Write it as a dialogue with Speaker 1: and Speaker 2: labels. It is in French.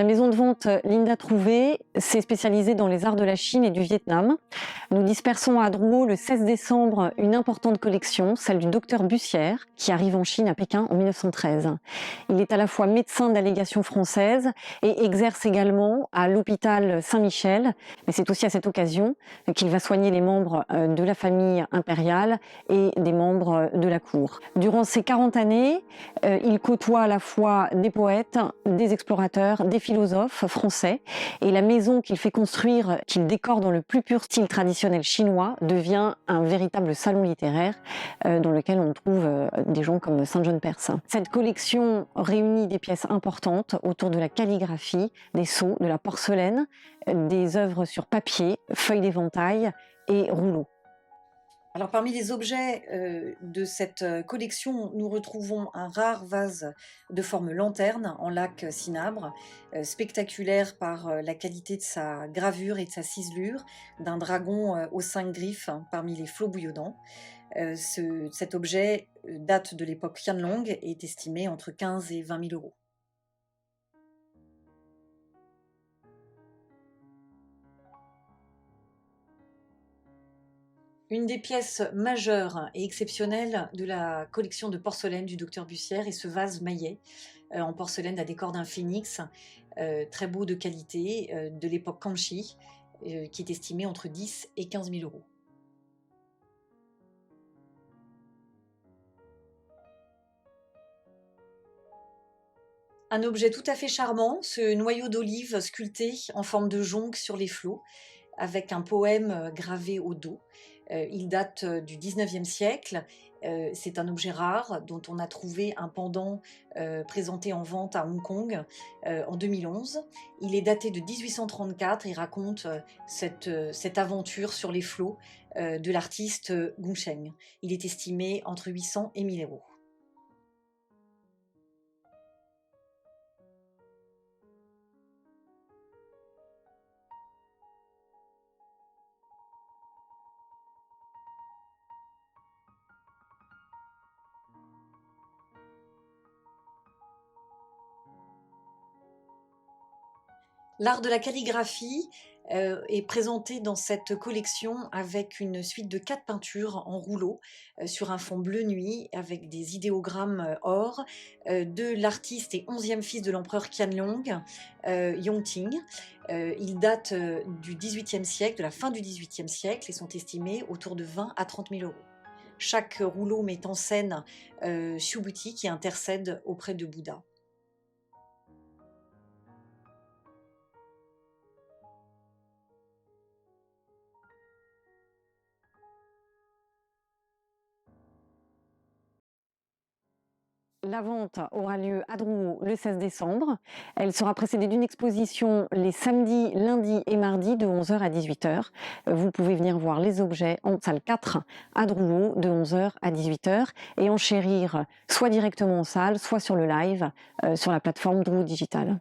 Speaker 1: La maison de vente Linda Trouvé s'est spécialisée dans les arts de la Chine et du Vietnam. Nous dispersons à Drouot le 16 décembre une importante collection, celle du docteur Bussière, qui arrive en Chine à Pékin en 1913. Il est à la fois médecin de la légation française et exerce également à l'hôpital Saint-Michel. Mais c'est aussi à cette occasion qu'il va soigner les membres de la famille impériale et des membres de la cour. Durant ces 40 années, il côtoie à la fois des poètes, des explorateurs, des philosophes français, et la maison qu'il fait construire, qu'il décore dans le plus pur style traditionnel chinois, devient un véritable salon littéraire dans lequel on trouve des gens comme Saint John Perse. Cette collection réunit des pièces importantes autour de la calligraphie, des sceaux, de la porcelaine, des œuvres sur papier, feuilles d'éventail et rouleaux.
Speaker 2: Alors parmi les objets de cette collection, nous retrouvons un rare vase de forme lanterne en lac cinabre, spectaculaire par la qualité de sa gravure et de sa ciselure, d'un dragon aux 5 griffes parmi les flots bouillonnants. Cet objet date de l'époque Qianlong et est estimé entre 15 et 20 000 euros. Une des pièces majeures et exceptionnelles de la collection de porcelaine du docteur Bussière est ce vase maillet en porcelaine à décor d'un phénix, très beau de qualité, de l'époque Kangxi, qui est estimé entre 10 et 15 000 euros. Un objet tout à fait charmant, ce noyau d'olive sculpté en forme de jonque sur les flots, avec un poème gravé au dos. Il date du 19e siècle. C'est un objet rare dont on a trouvé un pendant présenté en vente à Hong Kong en 2011. Il est daté de 1834 et raconte cette aventure sur les flots de l'artiste Gong Sheng. Il est estimé entre 800 et 1000 euros. L'art de la calligraphie est présenté dans cette collection avec une suite de 4 peintures en rouleau sur un fond bleu nuit avec des idéogrammes or de l'artiste et 11e fils de l'empereur Qianlong, Yongting. Ils datent du XVIIIe siècle, de la fin du XVIIIe siècle et sont estimés autour de 20 à 30 000 euros. Chaque rouleau met en scène Subhuti qui intercède auprès de Bouddha.
Speaker 1: La vente aura lieu à Drouot le 16 décembre. Elle sera précédée d'une exposition les samedis, lundis et mardis de 11h à 18h. Vous pouvez venir voir les objets en salle 4 à Drouot de 11h à 18h et enchérir soit directement en salle, soit sur le live sur la plateforme Drouot Digital.